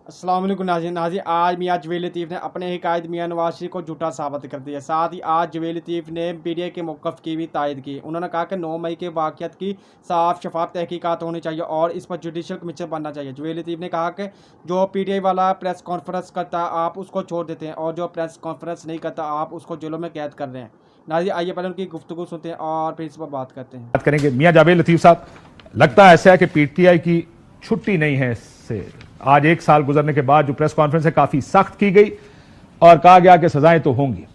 अस्सलाम वालेकुम नाज़रीन। आज मियां जवेद लतीफ़ ने अपने ही कायद मियां नवाज शरीफ को झूठा साबित कर दिया। साथ ही आज जवेद लतीफ़ ने पीटीआई के मौक़िफ़ की भी तायद की। उन्होंने कहा कि 9 मई के वाक़यात की साफ शफाफ तहकीकात होनी चाहिए और इस पर जुडिशल कमीशन बनना चाहिए। जवेद लतीफ़ ने कहा कि जो पीटीआई वाला प्रेस कॉन्फ्रेंस करता है आप उसको छोड़ देते हैं और जो प्रेस कॉन्फ्रेंस नहीं करता आप उसको जेलों में कैद कर रहे हैं। नाज़रीन आइए पहले उनकी गुफ्तगू सुनते हैं और फिर इस पर बात करते हैं। बात करेंगे मियां जावेद लतीफ़ साहब, लगता है ऐसा है कि पीटीआई की छुट्टी नहीं है इससे। आज 1 साल गुजरने के बाद जो प्रेस कॉन्फ्रेंस है काफी सख्त की गई और कहा गया कि सजाएं तो होंगी।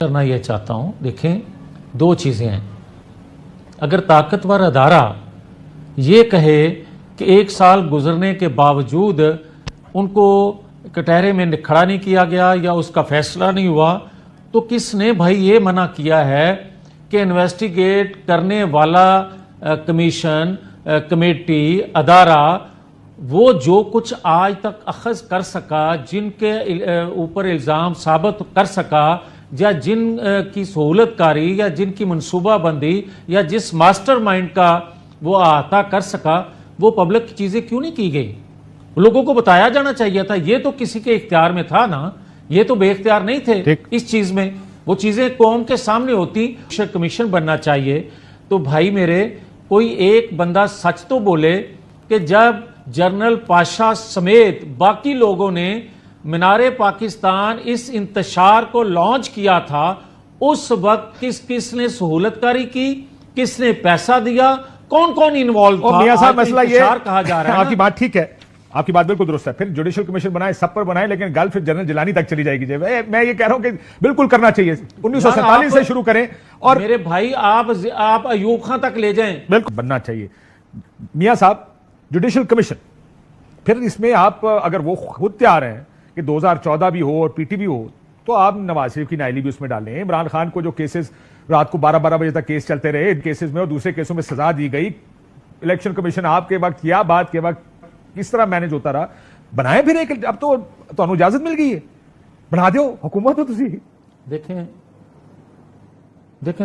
करना यह चाहता हूं, देखें 2 चीजें हैं। अगर ताकतवर अदारा ये कहे कि 1 साल गुजरने के बावजूद उनको कटहरे में खड़ा नहीं किया गया या उसका फैसला नहीं हुआ, तो किसने भाई ये मना किया है कि इन्वेस्टिगेट करने वाला कमीशन, कमेटी, अदारा वो जो कुछ आज तक अखज़ कर सका, जिनके ऊपर इल्ज़ाम साबित कर सका, या जिन की सहूलतकारी या जिनकी मनसूबाबंदी या जिस मास्टरमाइंड का वो अहाता कर सका, वो पब्लिक की चीज़ें क्यों नहीं की गई? लोगों को बताया जाना चाहिए था। ये तो किसी के इख्तियार में था ना, ये तो बेइख्तियार नहीं थे इस चीज़ में। वो चीज़ें कौम के सामने होती। कमीशन बनना चाहिए तो भाई मेरे, कोई एक बंदा सच तो बोले कि जब जनरल पाशा समेत बाकी लोगों ने मीनारे पाकिस्तान इस इंतशार को लॉन्च किया था, उस वक्त किसने सहूलतकारी की, किसने पैसा दिया, कौन कौन इन्वॉल्व था? मियां साहब मसला ये कहा जा रहा है। आपकी बात ठीक है, आपकी बात बिल्कुल दुरुस्त है। फिर जुडिशल कमीशन बनाए, सब पर बनाए, लेकिन गल फिर जनरल जिलानी तक चली जाएगी। मैं ये कह रहा हूं कि बिल्कुल करना चाहिए। 1947 से शुरू करें और मेरे भाई आप अयूब खां तक ले जाएं। बिल्कुल बनना चाहिए। मियां साहब, जुडिशल कमीशन, फिर इसमें आप अगर वो खुद तैयार हैं कि 2014 भी हो और पीटी भी हो, तो आप नवाज शरीफ की नाइली भी उसमें डालें। इमरान खान को जो केसेस रात को 12-12 बजे तक केस चलते रहे, केसेस में और दूसरे केसों में सजा दी गई, इलेक्शन कमीशन आपके वक्त या बाद के वक्त किस तरह मैनेज होता रहा, बनाए फिर एक। अब तो इजाजत मिल गई है, बना दो हुकूमत हो तुसी। देखें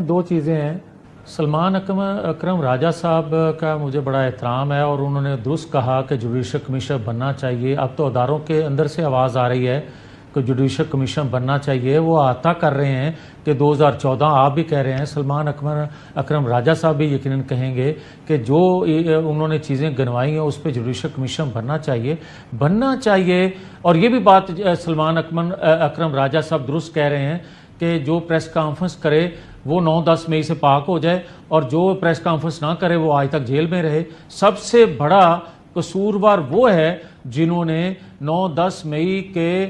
2 चीजें हैं। सलमान अकरम राजा साहब का मुझे बड़ा एहतराम है और उन्होंने दुरुस्त कहा कि जुडिशल कमीशन बनना चाहिए। अब तो अदारों के अंदर से आवाज़ आ रही है कि जुडिशल कमीशन बनना चाहिए। वो आता कर रहे हैं कि 2014, आप भी कह रहे हैं, सलमान अकरम राजा साहब भी यकीनन कहेंगे कि जो उन्होंने चीज़ें गिनवाई हैं उस पर जुडिशल कमीशन बनना चाहिए। और ये भी बात सलमान अकरम राजा साहब दुरुस्त कह रहे हैं कि जो प्रेस कॉन्फ्रेंस करे वो 9-10 मई से पाक हो जाए और जो प्रेस कॉन्फ्रेंस ना करे वो आज तक जेल में रहे। सबसे बड़ा कसूरवार वो है जिन्होंने 9-10 मई के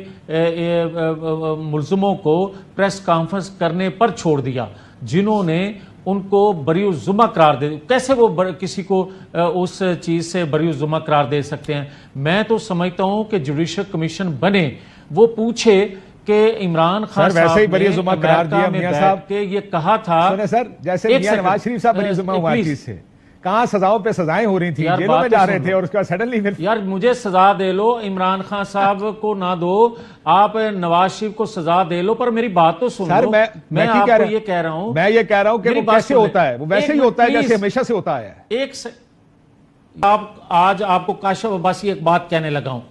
मुल्ज़िमों को प्रेस कॉन्फ्रेंस करने पर छोड़ दिया, जिन्होंने उनको बरीउज़्ज़ुमा करार दे। कैसे वो किसी को उस चीज़ से बरीउज़्ज़ुमा करार दे सकते हैं? मैं तो समझता हूं कि जुडिशल कमीशन बने, वो पूछे कि इमरान खान साहब वैसे ही बरीउज़्ज़ुमा करार दिया मियां साहब के ये कहा था। सुने सर, जैसे मियां नवाज शरीफ साहब बरीउज़्ज़ुमा हुआ चीज से, कहां सजाओं पे सजाएं हो रही थी, जेलों में जा रहे थे और उसके बाद सडनली यार मुझे सजा दे लो, इमरान खान साहब को ना दो, आप नवाज शरीफ को सजा दे लो, पर मेरी बात तो सुनो। सर मैं आपको ये कह रहा हूं, मैं ये कह रहा हूं कि वो कैसे होता है, वो वैसे ही होता है जैसे हमेशा से होता है। आज आपको काशिफ अब्बासी एक बात कहने लगा हूं।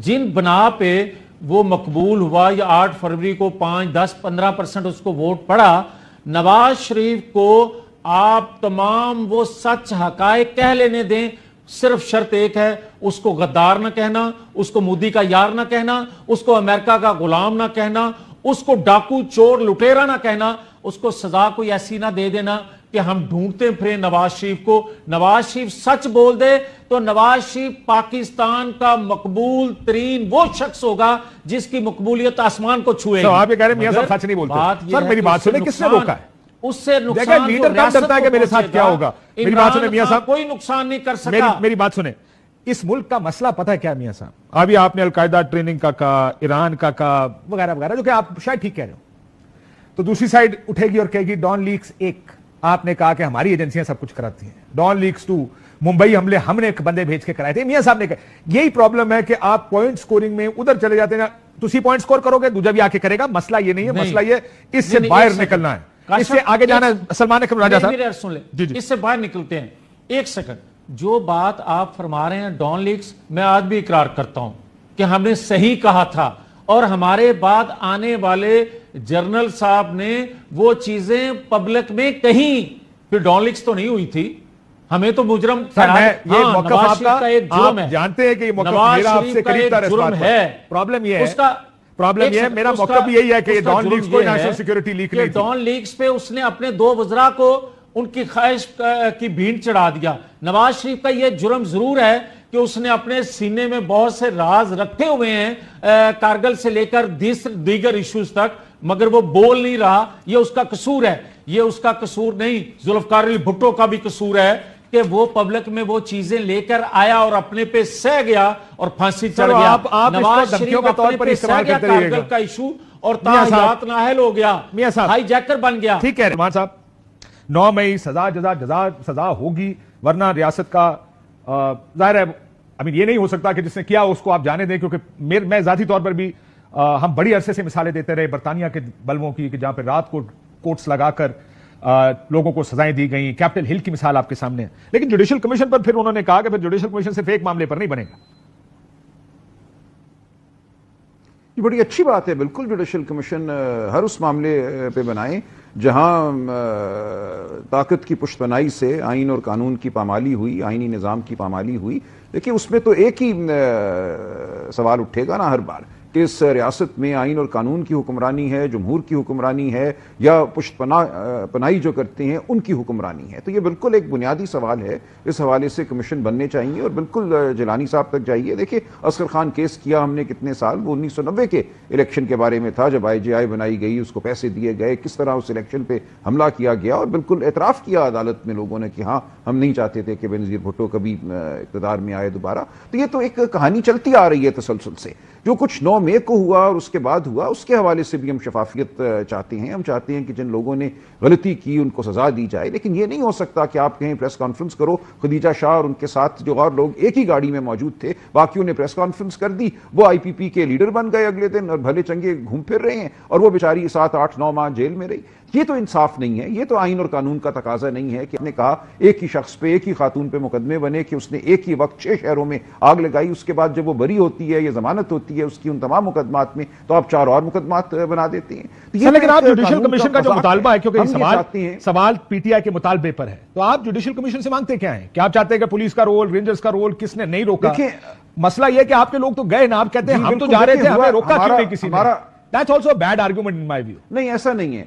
जिन बना पे वो मकबूल हुआ या 8 फरवरी को 5, 10, 15% उसको वोट पड़ा, नवाज शरीफ को आप तमाम वो सच हकायक कह लेने दें। सिर्फ शर्त एक है, उसको गद्दार ना कहना, उसको मोदी का यार ना कहना, उसको अमेरिका का गुलाम ना कहना, उसको डाकू चोर लुटेरा ना कहना। उसको सजा कोई ऐसी ना दे देना कि हम ढूंढते फिरे नवाज शरीफ को। नवाज शरीफ सच बोल दे तो नवाज शरीफ पाकिस्तान का मकबूल तरीन वो शख्स होगा जिसकी मकबूलियत आसमान को छुएगी। तो आप ये कह रहे हैं मियां साहब सच नहीं बोलते। सर मेरी बात सुने, किसने रोका है? उससे नुकसान लीडर कब डरता है कि मेरे साथ क्या होगा? मेरी बात सुने मियां साहब, कोई नुकसान नहीं कर सकता। मेरी बात सुने, इस मुल्क का मसला पता है क्या मियां साहब? अभी आपने अलकायदा ट्रेनिंग का कहा, ईरान का कहा, वगैरह वगैरह, जो कि आप शायद ठीक कह रहे हो। तो दूसरी साइड उठेगी और कहेगी डॉन लीक्स 1, आपने कहा कि हमारी एजेंसियां सब कुछ कराती हैं। डॉन लीक्स 2, मुंबई हमले हमने एक बंदे भेज के कराए थे। मियां साहब ने कहा यही प्रॉब्लम है कि आप पॉइंट स्कोरिंग में उधर चले जाते हैं। तुसी पॉइंट स्कोर करोगे, दूजा भी आके करेगा। मसला ये नहीं है, मसला ये इससे बाहर निकलना है, इससे आगे जाना है। सलमान अकरम राजा साहब सुन ले, इससे बाहर निकलते हैं। 1 सेकंड, जो बात आप फरमा रहे हैं डॉन लीक्स, मैं आज भी इकरार करता हूं کہ ہم نے صحیح کہا تھا، اور ہمارے بعد آنے والے جنرل صاحب نے وہ چیزیں پبلک میں کہیں، پھر ڈان لیکس تو نہیں ہوئی تھی، ہمیں تو مجرم یہ موقف آپ کا ایک جرم ہے، آپ جانتے ہیں کہ یہ موقف نواز میرا آپ شریف سے کا قریب ایک تر اس جرم بات پر ہے، پرابلم یہ اس کا ہے میرا موقف بھی یہی ہے کہ ڈان لیکس کو نیشنل سیکیورٹی لیک نہیں تھی، ڈان لیکس پہ اس نے اپنے 2 وزراء کو ان کی خواہش کی بھینٹ چڑھا دیا۔ نواز شریف کا یہ جرم ضرور ہے کہ اس نے اپنے سینے میں بہت سے راز رکھے ہوئے ہیں کارگل سے لے کر دیگر ایشوز تک، مگر وہ بول نہیں رہا، یہ اس کا قصور ہے۔ یہ اس کا قصور نہیں، ذوالفقار علی بھٹو کا بھی قصور ہے کہ وہ پبلک میں وہ چیزیں لے کر آیا اور اپنے پہ سہ گیا اور پھانسی چڑھ گیا۔ نواز شریف اپنے پہ سہ گیا کارگل کا ایشو اور تاحیات نااہل ہو گیا، ہائی جیکر بن گیا۔ ٹھیک ہے عثمان صاحب، 9 مئی سزا ہوگی، ورنہ ریاست کا ظاہر ہے یہ نہیں ہو سکتا کہ جس نے کیا اس کو آپ جانے دیں، کیونکہ میں ذاتی طور پر بھی ہم بڑی عرصے سے مثالیں دیتے رہے برطانیہ کے بلووں کی، کہ جہاں پہ رات کو کوٹس لگا کر لوگوں کو سزائیں دی گئیں، کیپٹل ہل کی مثال آپ کے سامنے ہے، لیکن جوڈیشل کمیشن پر پھر انہوں نے کہا کہ پھر جوڈیشل کمیشن صرف ایک معاملے پر نہیں بنے گا۔ یہ بڑی اچھی بات ہے، بالکل جوڈیشل کمیشن ہر اس معاملے پہ بنائیں جہاں طاقت کی پشت پناہی سے آئین اور قانون کی پامالی ہوئی، آئینی نظام کی پامالی ہوئی۔ دیکھیں اس میں تو ایک ہی سوال اٹھے گا نا ہر بار کہ اس ریاست میں آئین اور قانون کی حکمرانی ہے، جمہور کی حکمرانی ہے، یا پشت پناہی جو کرتے ہیں ان کی حکمرانی ہے۔ تو یہ بالکل ایک بنیادی سوال ہے، اس حوالے سے کمیشن بننے چاہیے، اور بالکل جیلانی صاحب تک جائیے۔ دیکھیں اصغر خان کیس کیا ہم نے کتنے سال، وہ 1990 کے الیکشن کے بارے میں تھا، جب IGI بنائی گئی، اس کو پیسے دیے گئے، کس طرح اس الیکشن پہ حملہ کیا گیا، اور بالکل اعتراف کیا عدالت میں لوگوں نے کہ ہاں ہم نہیں چاہتے تھے کہ بینظیر بھٹو کبھی اقتدار میں آئے دوبارہ۔ تو یہ تو ایک کہانی چلتی آ رہی ہے تسلسل سے، جو کچھ 9 مئی کو ہوا اور اس کے بعد ہوا، اس کے حوالے سے بھی ہم شفافیت چاہتے ہیں۔ ہم چاہتے ہیں کہ جن لوگوں نے غلطی کی ان کو سزا دی جائے، لیکن یہ نہیں ہو سکتا کہ آپ کہیں پریس کانفرنس کرو، خدیجہ شاہ اور ان کے ساتھ جو اور لوگ ایک ہی گاڑی میں موجود تھے، باقیوں نے پریس کانفرنس کر دی، وہ IPP کے لیڈر بن گئے اگلے دن اور بھلے چنگے گھوم پھر رہے ہیں، اور وہ بیچاری 7 8 9 ماہ جیل میں رہی۔ یہ تو انصاف نہیں ہے، یہ تو آئین اور قانون کا تقاضا نہیں ہے کہ ہم نے کہا ایک ہی شخص پہ، ایک ہی خاتون پہ مقدمے بنے کہ اس نے ایک ہی وقت 6 شہروں میں آگ لگائی، اس کے بعد جب وہ بری ہوتی ہے یا ضمانت ہوتی ہے اس کی ان تمام مقدمات میں، تو آپ 4 اور مقدمات بنا دیتے ہیں۔ لیکن آپ جوڈیشل کمیشن کا جو مطالبہ ہے، کیونکہ سوال PTI کے مطالبے پر ہے، تو آپ جوڈیشل کمیشن سے مانگتے کیا ہیں؟ کیا آپ چاہتے ہیں کہ پولیس کا رول، رینجرز کا رول کس نے نہیں روکا؟ مسئلہ یہ کہ آپ کے لوگ تو گئے نا، آپ کہتے ہیں ہم تو جا رہے تھے، ہمیں روکا کیوں نہیں کسی نے؟ That's also a bad argument in my view۔ نہیں ایسا نہیں ہے،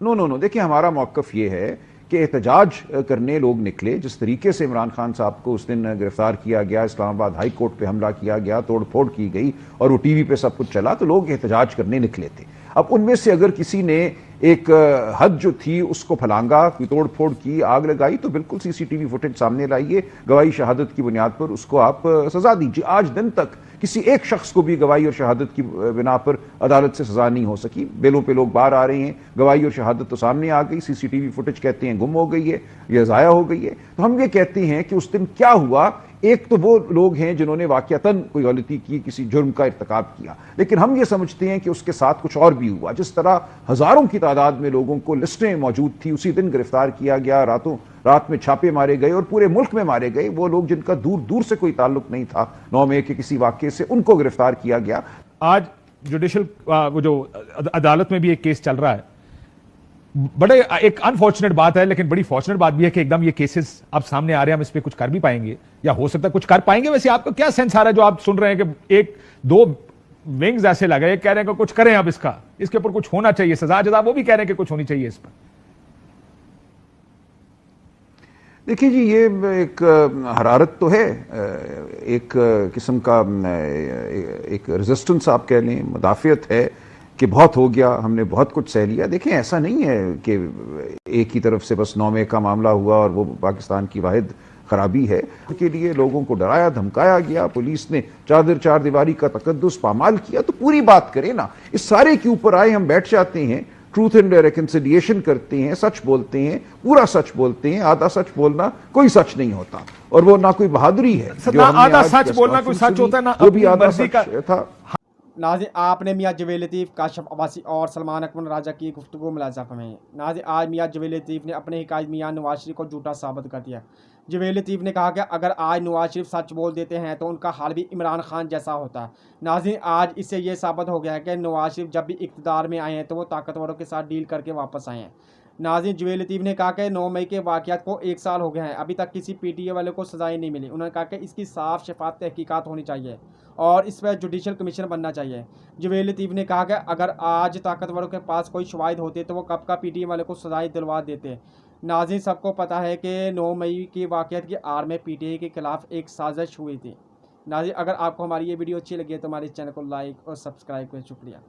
نو دیکھیں ہمارا موقف یہ ہے کہ احتجاج کرنے لوگ نکلے، جس طریقے سے عمران خان صاحب کو اس دن گرفتار کیا گیا، اسلام آباد ہائی کورٹ پہ حملہ کیا گیا، توڑ پھوڑ کی گئی، اور وہ TV پہ سب کچھ چلا، تو لوگ احتجاج کرنے نکلے تھے۔ اب ان میں سے اگر کسی نے ایک حد جو تھی اس کو پھلانگا، کوئی توڑ پھوڑ کی، آگ لگائی، تو بالکل CCTV فوٹیج سامنے لائیے، گواہی شہادت کی بنیاد پر اس کو آپ سزا دیجیے۔ آج دن تک کسی ایک شخص کو بھی گواہی اور شہادت کی بنا پر عدالت سے سزا نہیں ہو سکی۔ بیلوں پہ لوگ باہر آ رہے ہیں، گواہی اور شہادت تو سامنے آ گئی، CCTV فوٹیج کہتے ہیں گم ہو گئی ہے یا ضائع ہو گئی ہے۔ تو ہم یہ کہتے ہیں کہ اس دن کیا ہوا، ایک تو وہ لوگ ہیں جنہوں نے واقعتاً کوئی غلطی کی، کسی جرم کا ارتکاب کیا، لیکن ہم یہ سمجھتے ہیں کہ اس کے ساتھ کچھ اور بھی ہوا۔ جس طرح ہزاروں کی تعداد میں لوگوں کو لسٹیں موجود تھی، اسی دن گرفتار کیا گیا، رات میں چھاپے مارے گئے اور پورے ملک میں مارے گئے، وہ لوگ جن کا دور دور سے کوئی تعلق نہیں تھا 9 مئی کے کسی واقعے سے، ان کو گرفتار کیا گیا۔ آج جوڈیشل وہ جو عدالت میں بھی ایک کیس چل رہا ہے، بڑے ایک انفارچونیٹ بات ہے، لیکن بڑی فارچونیٹ بات بھی ہے کہ ایک دم یہ کیسز اب سامنے آ رہے ہیں، ہم اس پہ کچھ کر بھی پائیں گے یا ہو سکتا ہے کچھ کر پائیں گے۔ ویسے آپ کو کیا سینس آ رہا ہے جو آپ سن رہے ہیں کہ 1-2 ونگز ایسے لگ رہے ہیں، کہہ رہے ہیں کہ کچھ کریں، اب اس کے اوپر کچھ ہونا چاہیے، سزا جزا، وہ بھی کہہ رہے ہیں کہ کچھ ہونی چاہیے اس پر؟ دیکھیں جی، یہ ایک حرارت تو ہے، ایک قسم کا ایک ریزسٹنس آپ کہہ لیں، مدافعت ہے کہ بہت ہو گیا، ہم نے بہت کچھ سہ لیا۔ دیکھیں ایسا نہیں ہے کہ ایک ہی طرف سے بس 9 مئی کا معاملہ ہوا اور وہ پاکستان کی واحد خرابی ہے۔ کے لیے لوگوں کو ڈرایا دھمکایا گیا، پولیس نے چار دیواری کا تقدس پامال کیا، تو پوری بات کریں نا۔ اس سارے کے اوپر آئے ہم بیٹھ جاتے ہیں، ٹروتھ اینڈ ریکنسیلیشن کرتے ہیں، سچ بولتے ہیں، پورا سچ بولتے ہیں۔ آدھا سچ بولنا کوئی سچ نہیں ہوتا، اور وہ نہ کوئی بہادری ہے۔ آدھا سچ بولنا کوئی سچ ہوتا ہے، نہ وہ بھی آدھا سچ تھا۔ नाज़रीन, आपने मियाँ जवेद लतीफ़, काशिफ अब्बासी और सलमान अकबर राजा की गुफ्तगू मुलाज़ा फरमाई। नाज़रीन, आज मियाँ जवेद लतीफ़ ने अपने हिकायत मियाँ नवाज शरीफ को झूठा साबित कर दिया। जवेद लतीफ़ ने कहा कि अगर आज नवाज शरीफ सच बोल देते हैं तो उनका हाल भी इमरान खान जैसा होता है। नाज़रीन, आज इससे ये साबित हो गया है कि नवाज शरीफ जब भी इक़्तिदार में आए हैं तो वो ताकतवरों के साथ डील करके वापस आए हैं। नाज़रीन, जवेद लतीफ़ ने कहा कि 9 मई के वाक़यात को 1 साल हो गया है, अभी तक किसी पीटीए वाले को सज़ाएँ नहीं मिली। उन्होंने कहा कि इसकी साफ शफाफ तहकीकात होनी चाहिए और इस पर जुडिशल कमीशन बनना चाहिए। जवेद लतीफ़ ने कहा कि अगर आज ताकतवरों के पास कोई शवाहिद होते तो वो कब का पीटीए वाले को सज़ाएँ दिलवा देते। नाज़रीन, सबको पता है कि 9 मई की वाक़यात की आड़ में पीटीए के खिलाफ एक साजिश हुई थी। नाज़रीन, अगर आपको हमारी ये वीडियो अच्छी लगी है तो हमारे चैनल को लाइक और सब्सक्राइब करें। शुक्रिया।